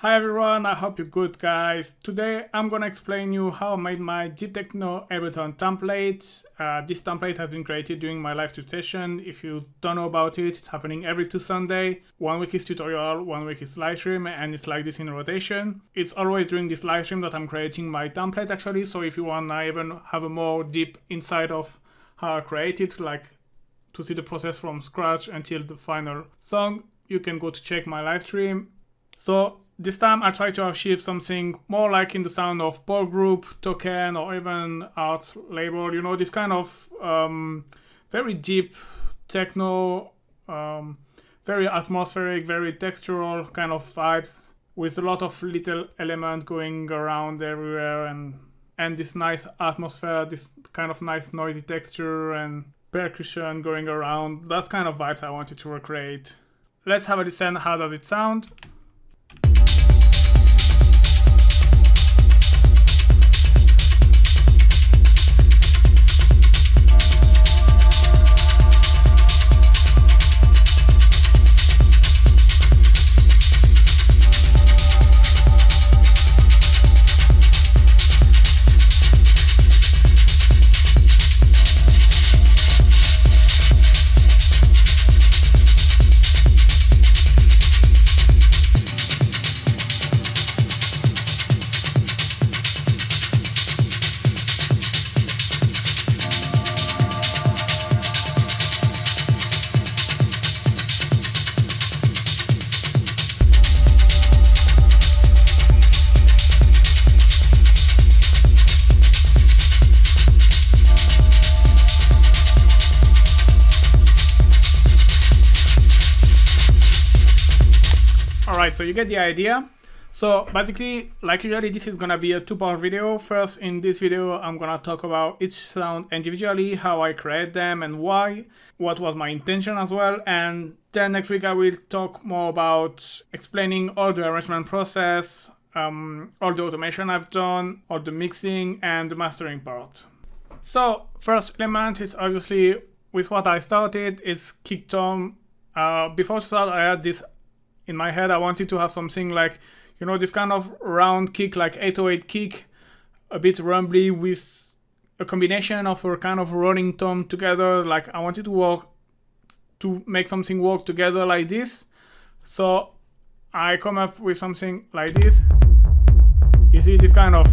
Hi everyone, I hope you're good guys. Today I'm gonna explain you how I made my Deep Techno Ableton template. This template has been created during my live session. If you don't know about it, it's happening every 2 Sundays. 1 week is tutorial, 1 week is live stream, and it's like this in rotation. It's always during this live stream that I'm creating my template actually, so if you wanna even have a more deep insight of how I create it, like to see the process from scratch until the final song, you can go to check my live stream. So this time I try to achieve something more like in the sound of PoleGroup, Token, or even Art Label. You know, this kind of very deep techno, very atmospheric, very textural kind of vibes with a lot of little elements going around everywhere and this nice atmosphere, this kind of nice noisy texture and percussion going around. That's kind of vibes I wanted to recreate. Let's have a listen. How does it sound? Alright, so you get the idea. So basically, like usually, this is gonna be a 2-part video. First, in this video, I'm gonna talk about each sound individually, how I create them and why, what was my intention as well. And then next week, I will talk more about explaining all the arrangement process, all the automation I've done, all the mixing and the mastering part. So first element is obviously with what I started is kick tom. Before to start, I had this in my head. I wanted to have something like, you know, this kind of round kick, like 808 kick, a bit rumbly with a combination of a kind of rolling tom together. Like I wanted to make something work together like this. So I come up with something like this. You see this kind of.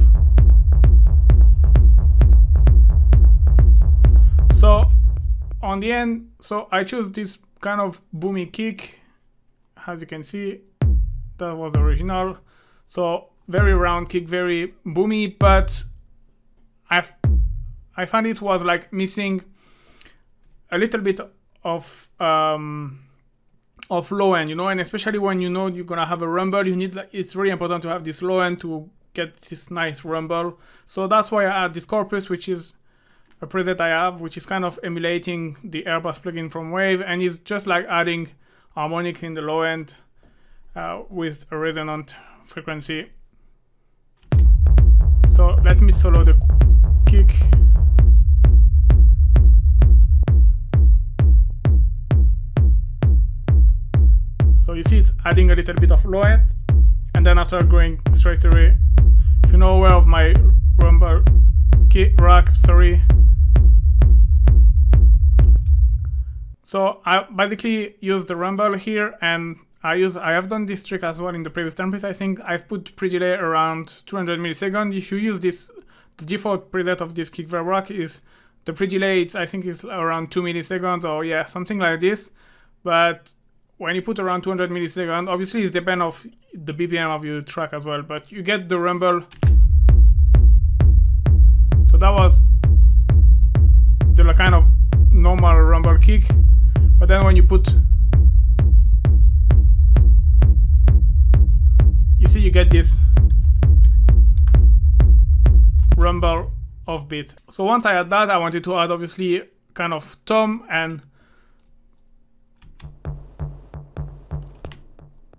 So on the end, so I choose this kind of boomy kick. As you can see, that was the original. So very round kick, very boomy, but I found it was like missing a little bit of low end, you know, and especially when you know you're gonna have a rumble, you need, like, it's really important to have this low end to get this nice rumble. So that's why I add this corpus, which is a preset I have, which is kind of emulating the Airbus plugin from Wave, and it's just like adding harmonics in the low end with a resonant frequency. So let me solo the kick. So you see it's adding a little bit of low end, and then after going straight away, if you know aware of my rumble kick rack, sorry. So I basically use the rumble here, and I have done this trick as well in the previous template. I think I've put pre-delay around 200 milliseconds. If you use this, the default preset of this kick verb rack is the pre-delay. I think it's around 2 milliseconds, or yeah, something like this. But when you put around 200 milliseconds, obviously it depends of the BPM of your track as well. But you get the rumble. So that was the kind of normal rumble kick. But then when you put, you see you get this rumble off beat. So once I had that, I wanted to add obviously kind of tom, and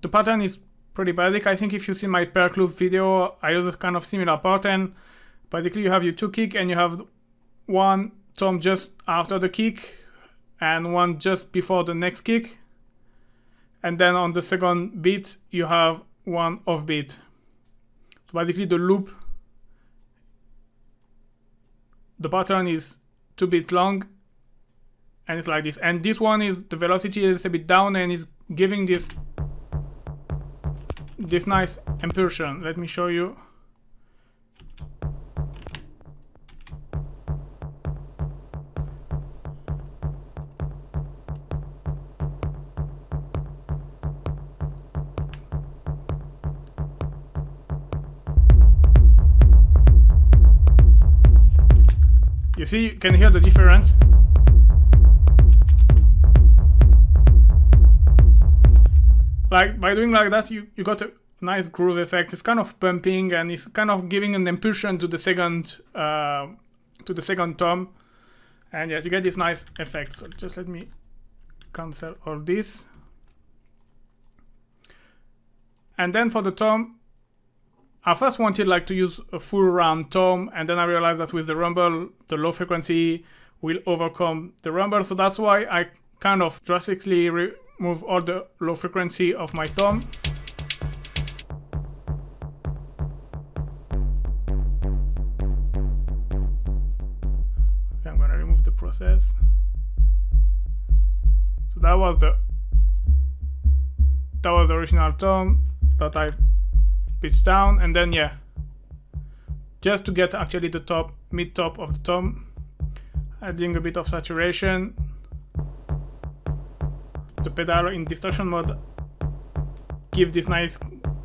the pattern is pretty basic. I think if you see my Perc loop video, I use a kind of similar pattern. Basically you have your 2 kick and you have one tom just after the kick and one just before the next kick, and then on the second beat you have one offbeat. So basically the loop, the pattern is 2 bits long, and it's like this. And this one is the velocity is a bit down and is giving this nice impulsion. Let me show you. You see, you can hear the difference. Like by doing like that, you got a nice groove effect. It's kind of pumping and it's kind of giving an impulsion to the second tom, and yeah, you get this nice effect. So just let me cancel all this. And then for the tom, I first wanted like to use a full round tom, and then I realized that with the rumble, the low frequency will overcome the rumble. So that's why I kind of drastically remove all the low frequency of my tom. Okay, I'm gonna remove the process. So that was the original tom that I pitched down, and then yeah, just to get actually the top, mid top of the tom, adding a bit of saturation. The pedal in distortion mode give this nice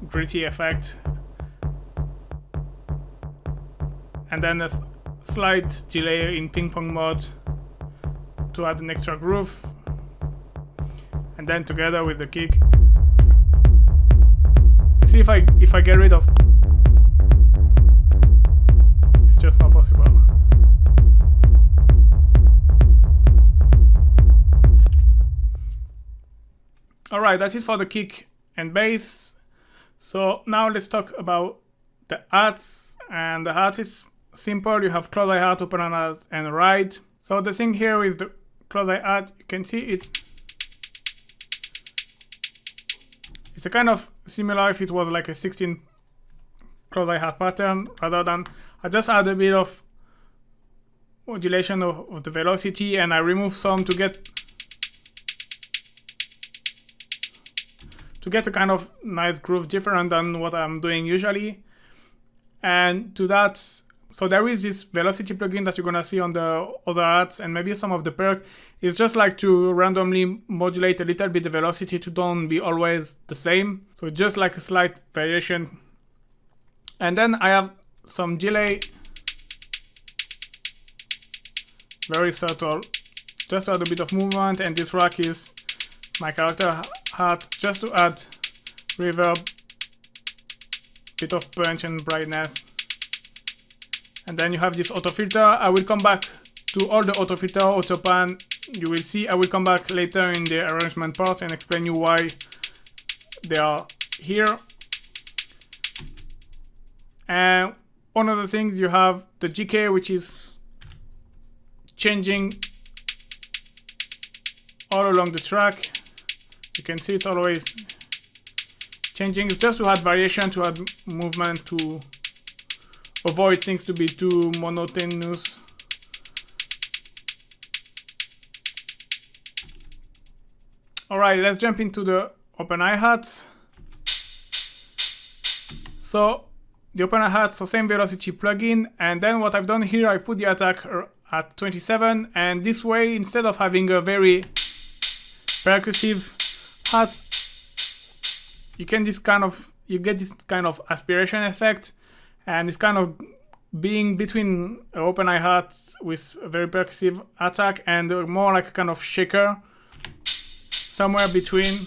gritty effect, and then a slight delay in ping pong mode to add an extra groove, and then together with the kick. See, if I get rid of, it's just not possible. Alright, that's it for the kick and bass. So now let's talk about the hats. And the hat is simple. You have close hi-hat, open hi-hat, and ride. So the thing here is the close hi-hat, you can see it's a kind of similar if it was like a 16 close hi-hat pattern, rather than I just add a bit of modulation of the velocity, and I remove some to get a kind of nice groove different than what I'm doing usually. And to that, so there is this velocity plugin that you're gonna see on the other hats, and maybe some of the perk. It's just like to randomly modulate a little bit the velocity to don't be always the same. So just like a slight variation. And then I have some delay, very subtle, just to add a bit of movement. And this rack is my character hat, just to add reverb, bit of punch and brightness. And then you have this auto filter. I will come back to all the auto filter, auto pan. You will see I will come back later in the arrangement part and explain you why they are here. And one of the things, you have the GK, which is changing all along the track. You can see it's always changing. It's just to add variation, to add movement, to avoid things to be too monotonous. Alright, let's jump into the open hi-hat. So the open hi-hat, so same velocity plugin, and then what I've done here, I put the attack at 27, and this way, instead of having a very percussive hat, you get this kind of aspiration effect, and it's kind of being between an open hi-hat with a very percussive attack and more like a kind of shaker, somewhere between.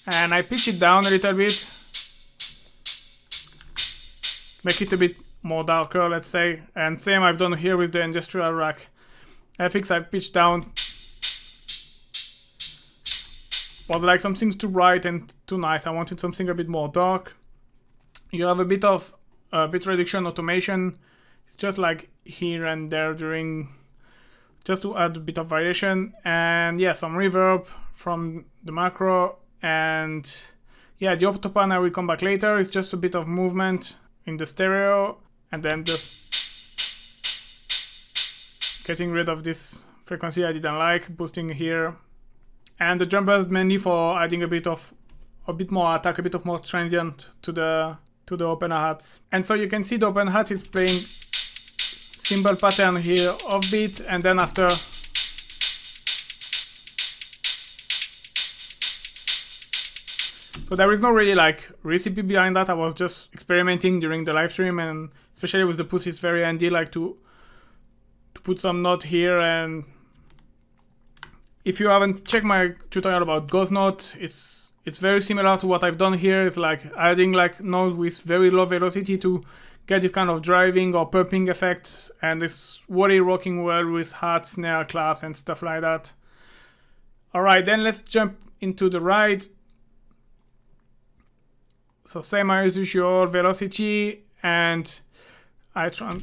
And I pitch it down a little bit, make it a bit more darker, let's say. And same I've done here with the industrial rack. FX I pitched down, was like something too bright and too nice. I wanted something a bit more dark. You have a bit of bit reduction automation. It's just like here and there during, just to add a bit of variation. And yeah, some reverb from the macro, And yeah, the auto pan I will come back later. It's just a bit of movement in the stereo, and then just getting rid of this frequency I didn't like, boosting here. And the drum bus mainly for adding a bit more attack, a bit of more transient to the open hats. And so you can see the open hat is playing cymbal pattern here, offbeat, and then after so there is no really like recipe behind that. I was just experimenting during the live stream, and especially with the push, it's very handy like to put some note here. And if you haven't checked my tutorial about ghost note, it's very similar to what I've done here. It's like adding like note with very low velocity to get this kind of driving or pumping effect, and it's really working well with hats, snare, claps, and stuff like that. Alright, then let's jump into the ride. So same as usual, velocity, and I try.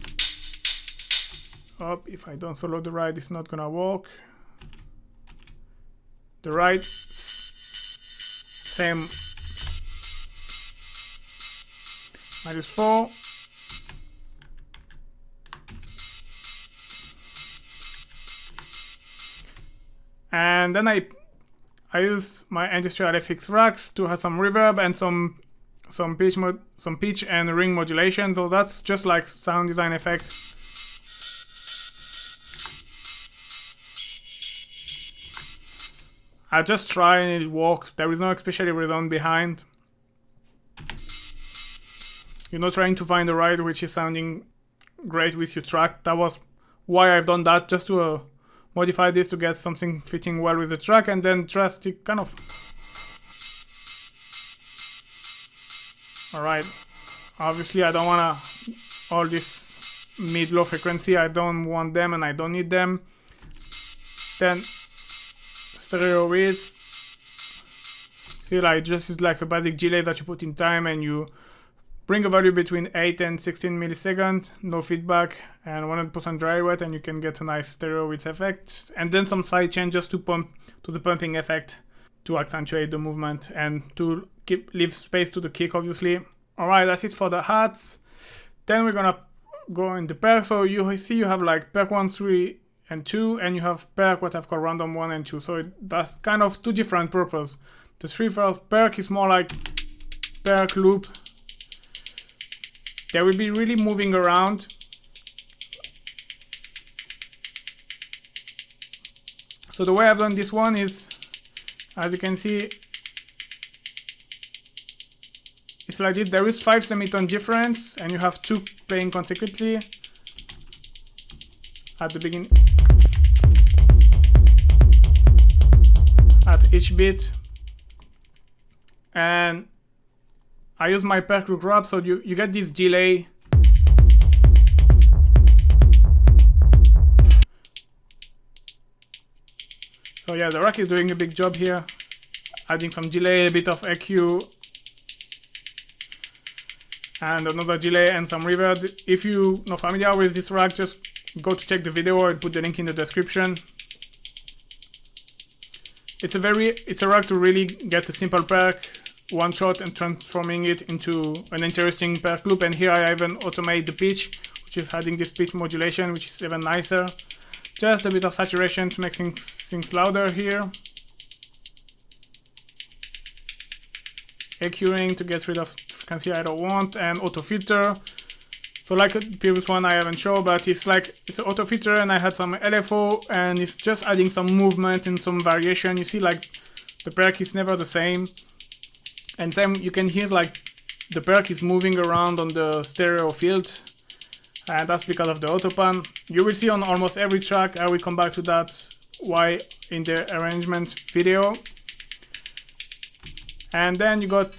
Oh, if I don't solo the ride, it's not gonna work. The ride, same, -4. And then I use my industrial FX racks to have some reverb and some pitch and ring modulation. So that's just like sound design effect. I just try and it works. There is no especially reason behind. You're not trying to find a ride which is sounding great with your track. That was why I've done that, just to modify this to get something fitting well with the track, and then drastic kind of. Alright, obviously I don't want all this mid-low frequency. I don't want them and I don't need them. Then stereo width. See, like just is like a basic delay that you put in time, and you bring a value between 8 and 16 milliseconds, no feedback, and 100% dry wet, and you can get a nice stereo width effect. And then some side changes to the pumping effect to accentuate the movement and to leave space to the kick, obviously. Alright, that's it for the hats. Then we're gonna go in the Perc. So you see you have like Perc 1, 3, and 2, and you have Perc what I've called random 1 and 2. So that's kind of two different purposes. The 3 first Perc is more like Perc loop. They will be really moving around. So the way I've done this one is, as you can see, it's like this. There is 5 semitone difference, and you have 2 playing consecutively at the beginning, at each beat. And I use my Perc grab, so you get this delay. So yeah, the rack is doing a big job here, adding some delay, a bit of EQ, and another delay and some reverb. If you're not familiar with this rack, just go to check the video. I'll put the link in the description. It's a rack to really get a simple Perc one shot and transforming it into an interesting Perc loop. And here I even automate the pitch, which is adding this pitch modulation, which is even nicer. Just a bit of saturation to make things louder here. EQing to get rid of frequency I don't want, and auto filter. So like the previous one I haven't shown, but it's an auto filter, and I had some LFO, and it's just adding some movement and some variation. You see like the Perc is never the same. And same, you can hear like the Perc is moving around on the stereo field, and that's because of the autopan. You will see on almost every track. I will come back to that why in the arrangement video. And then you got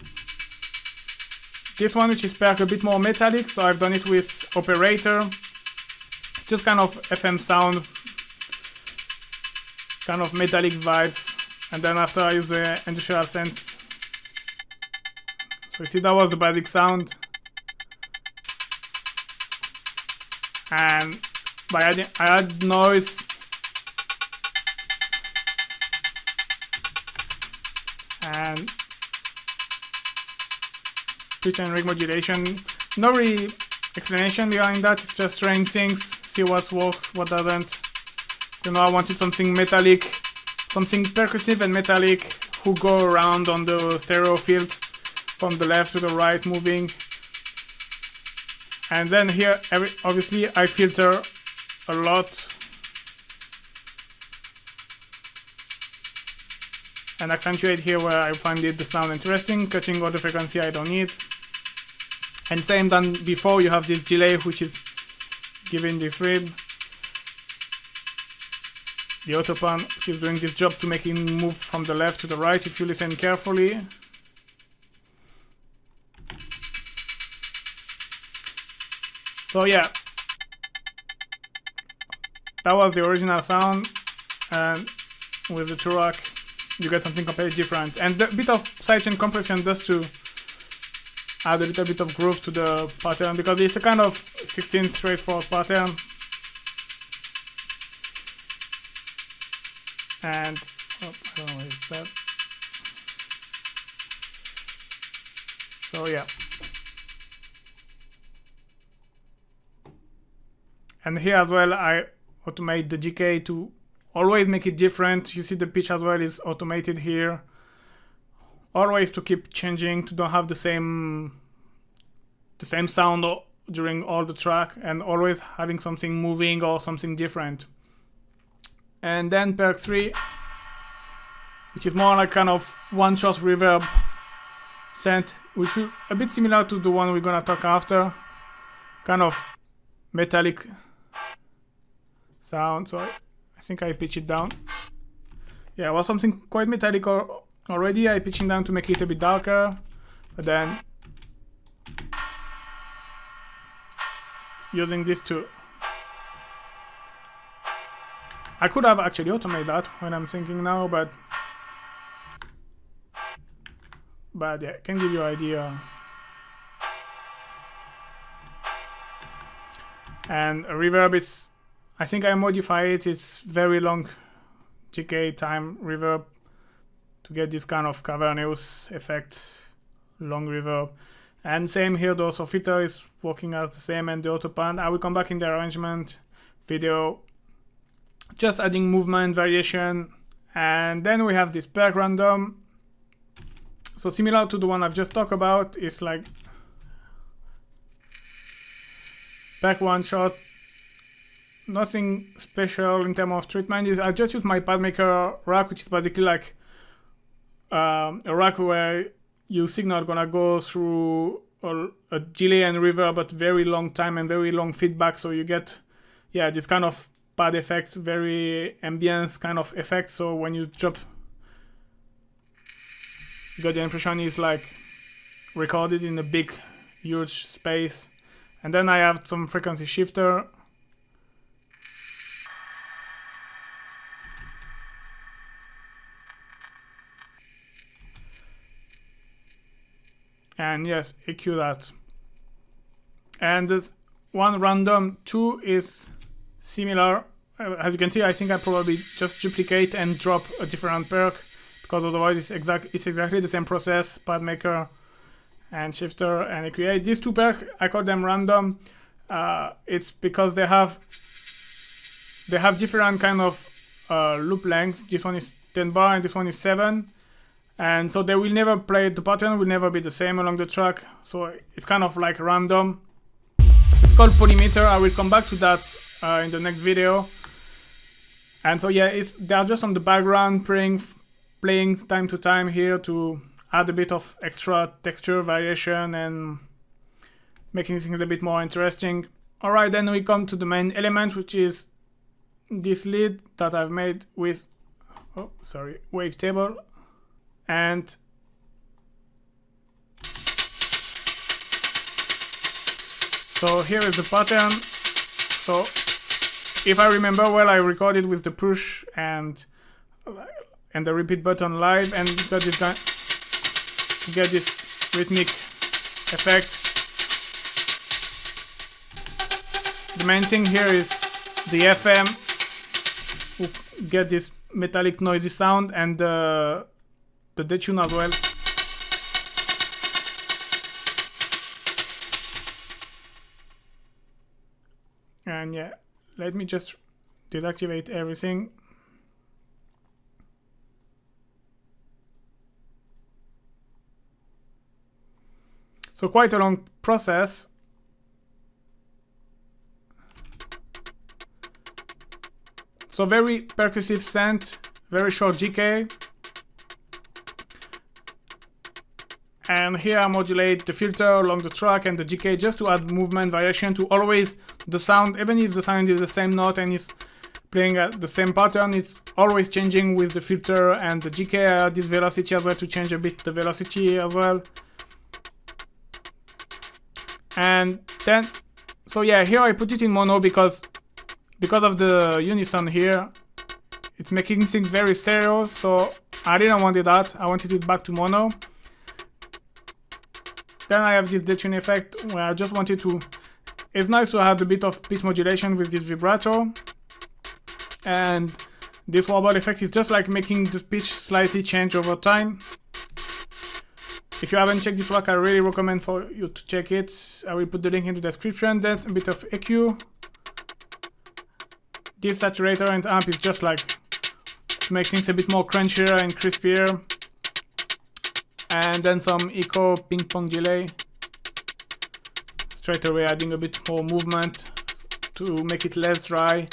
this one, which is Perc a bit more metallic, so I've done it with operator. It's just kind of FM sound, kind of metallic vibes. And then after I use the industrial synth. So you see that was the basic sound. And by adding, I add noise. and pitch and rig modulation. No really explanation behind that, it's just trying things, see what works, what doesn't. You know, I wanted something metallic, something percussive and metallic who go around on the stereo field from the left to the right moving. And then here, obviously I filter a lot and accentuate here where I find the sound interesting, cutting all the frequency I don't need. And same than before, you have this delay which is giving this read. The autopan which is doing this job to make it move from the left to the right if you listen carefully. So yeah, that was the original sound, and with the track you get something completely different. And a bit of sidechain compression just to add a little bit of groove to the pattern, because it's a kind of 16 straightforward pattern. And oh, I don't know what is that. So yeah. And here as well, I automate the decay to always make it different. You see the pitch as well is automated here. Always to keep changing, to don't have the same sound during all the track, and always having something moving or something different. And then Perc 3, which is more like kind of one-shot reverb scent, which is a bit similar to the one we're gonna talk after. Kind of metallic sound, so I think I pitch it down. Yeah, it was something quite metallic already. I pitched it down to make it a bit darker, but then using this too. I could have actually automated that when I'm thinking now, but yeah, I can give you an idea. And a reverb, I think I modify it, it's very long decay time reverb to get this kind of cavernous effect, long reverb. And same here, the auto filter is working as the same, and the autopan. I will come back in the arrangement video, just adding movement, variation. And then we have this Perc random. So similar to the one I've just talked about, it's like Perc one shot. Nothing special in terms of treatment. I just use my pad maker rack, which is basically like a rack where your signal gonna go through a delay and reverb, but very long time and very long feedback. So you get, yeah, this kind of pad effects, very ambience kind of effect. So when you drop, you got the impression it's like recorded in a big, huge space. And then I have some frequency shifter. And yes, EQ that. And this one random 2 is similar. As you can see, I think I probably just duplicate and drop a different perc, because otherwise it's exactly the same process, pad maker and shifter and EQ. These two perc, I call them random. It's because they have different kind of loop lengths. This one is 10 bar and this one is 7. And so they will never play, the pattern will never be the same along the track. So it's kind of like random. It's called polymeter. I will come back to that in the next video. And so yeah, they're just on the background playing time to time here to add a bit of extra texture variation and making things a bit more interesting. Alright, then we come to the main element, which is this lead that I've made with wavetable. And so here is the pattern. So if I remember well, I recorded with the push and the repeat button live, and got this guy to get this rhythmic effect. The main thing here is the FM, who get this metallic noisy sound, and the the detune as well. And yeah, let me just deactivate everything. So quite a long process. So very percussive scent, very short GK. And here I modulate the filter along the track and the GK just to add movement variation to always the sound, even if the sound is the same note and is playing the same pattern, it's always changing with the filter and the GK. I add this velocity as well to change a bit the velocity as well. And then, so yeah, here I put it in mono because of the unison here. It's making things very stereo, so I didn't want that. I wanted it back to mono. Then I have this detune effect where I just wanted to... It's nice to add a bit of pitch modulation with this vibrato. And this wobble effect is just like making the pitch slightly change over time. If you haven't checked this work, I really recommend for you to check it. I will put the link in the description. Then a bit of EQ. This saturator and amp is just like to make things a bit more crunchier and crispier. And then some echo ping pong delay. Straight away adding a bit more movement to make it less dry,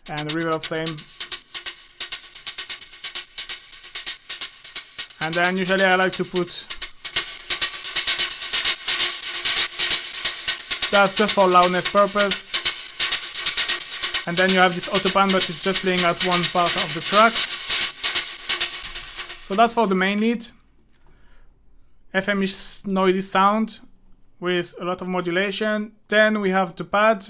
and reverb same. And then usually I like to put, that's just for loudness purpose. And then you have this autopan, but it's just playing at one part of the track. So that's for the main lead. FM-ish noisy sound with a lot of modulation. Then we have the pad.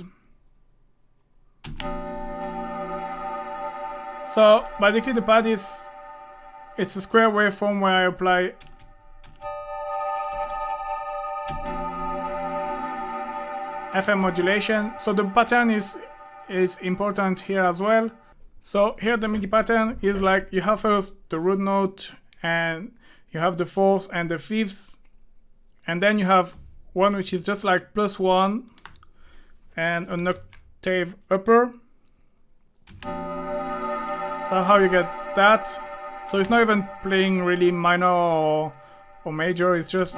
So basically the pad it's a square waveform where I apply FM modulation. So the pattern is important here as well. So here the MIDI pattern is like you have first the root note and you have the fourth and the fifth, and then you have one which is just like +1 and an octave upper. That's how you get that. So it's not even playing really minor or major, it's just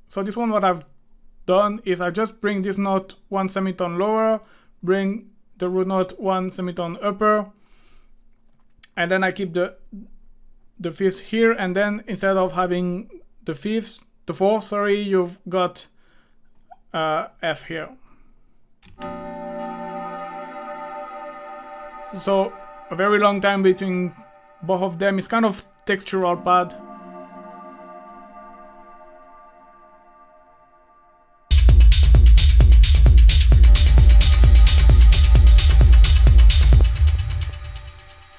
so this one, what I've done is I just bring this note 1 semitone lower, bring the root note 1 semitone upper, and then I keep the fifth here, and then instead of having the fourth, sorry, you've got F here. So a very long time between both of them. It's kind of textural pad.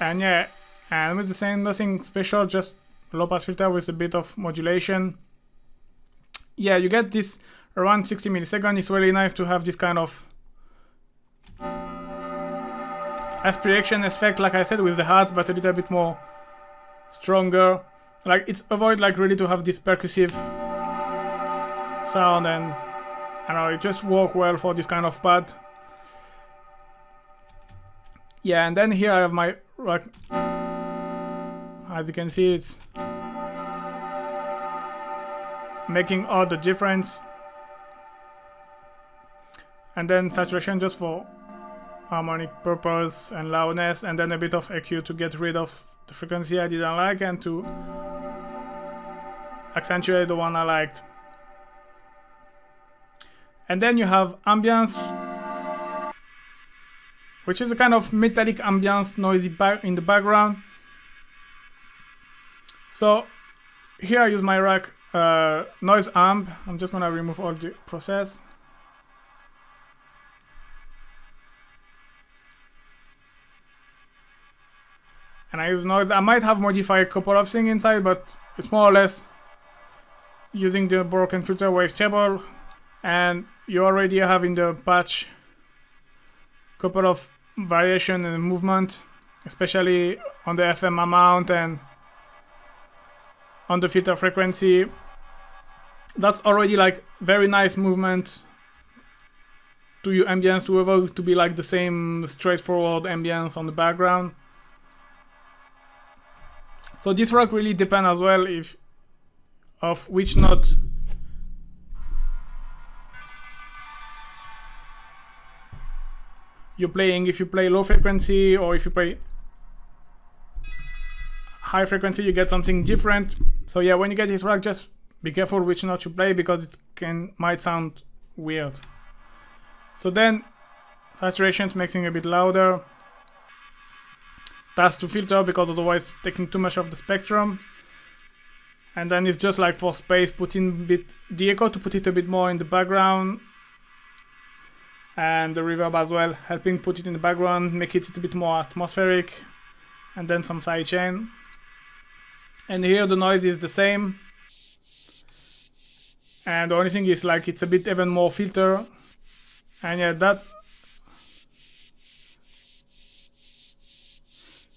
And yeah, and with the same, nothing special, just low pass filter with a bit of modulation. Yeah, you get this around 60 milliseconds. It's really nice to have this kind of aspiration effect, like I said, with the hat, but a little bit more stronger. Like it's avoid like really to have this percussive sound, and I don't know, it just works well for this kind of pad. Yeah, and then here I have my rack. As you can see, it's making all the difference. And then saturation just for harmonic purpose and loudness, and then a bit of EQ to get rid of the frequency I didn't like and to accentuate the one I liked. And then you have ambience, which is a kind of metallic ambience, noisy in the background. So here I use my rack noise amp. I'm just gonna remove all the process. And I use noise. I might have modified a couple of things inside, but it's more or less using the broken filter wave table. And you already have in the patch a couple of variation and movement, especially on the FM amount and on the filter frequency. That's already like very nice movement to your ambience to evoke to be like the same straightforward ambience on the background. So this track really depends as well of which note you're playing. If you play low frequency or if you play high frequency, you get something different. So yeah, when you get this track, just be careful which note you play because it might sound weird. So then saturation makes it a bit louder. That's to filter because otherwise it's taking too much of the spectrum. And then it's just like for space, put in a bit the echo to put it a bit more in the background. And the reverb as well, helping put it in the background, make it a bit more atmospheric. And then some sidechain. And here the noise is the same. And the only thing is like it's a bit even more filter. And yeah, that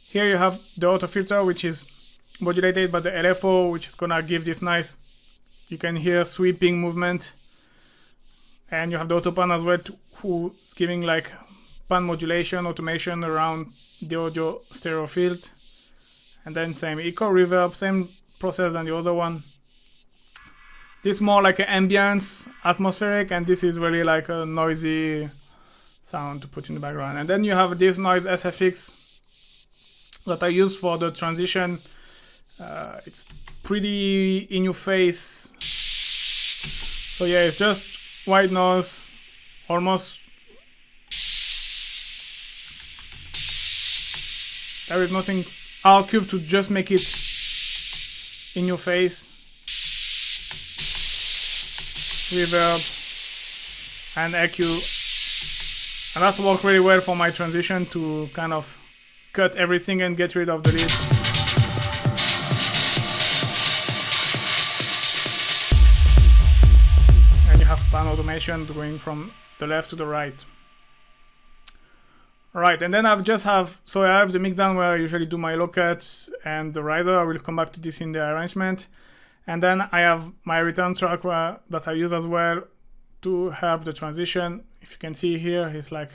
here you have the auto filter, which is modulated by the LFO, which is gonna give this nice, you can hear sweeping movement. And you have the auto pan as well, who's giving like pan modulation, automation around the audio stereo field. And then same echo reverb, same process than the other one. This is more like an ambience, atmospheric, and this is really like a noisy sound to put in the background. And then you have this noise SFX that I use for the transition. It's pretty in your face. So yeah, it's just white noise, almost. There is nothing out curve to just make it in your face. Reverb and EQ, and that's worked really well for my transition to kind of cut everything and get rid of the lead. And you have pan automation going from the left to the right. Alright, and then I have the mixdown where I usually do my low cuts and the riser. I will come back to this in the arrangement. And then I have my return track that I use as well to help the transition. If you can see here, it's like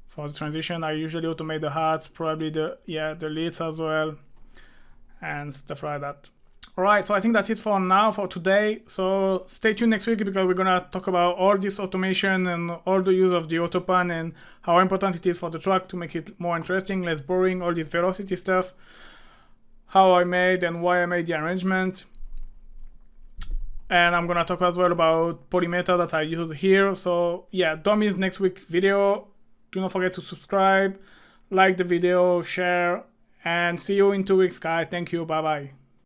for the transition, I usually automate the hats, probably the leads as well, and stuff like that. Alright, so I think that's it for now, for today. So stay tuned next week because we're gonna talk about all this automation and all the use of the auto pan and how important it is for the track to make it more interesting, less boring, all this velocity stuff, how I made and why I made the arrangement. And I'm gonna talk as well about polymeta that I use here. So yeah, dummies next week video. Do not forget to subscribe, like the video, share, and see you in 2 weeks, guys. Thank you. Bye bye.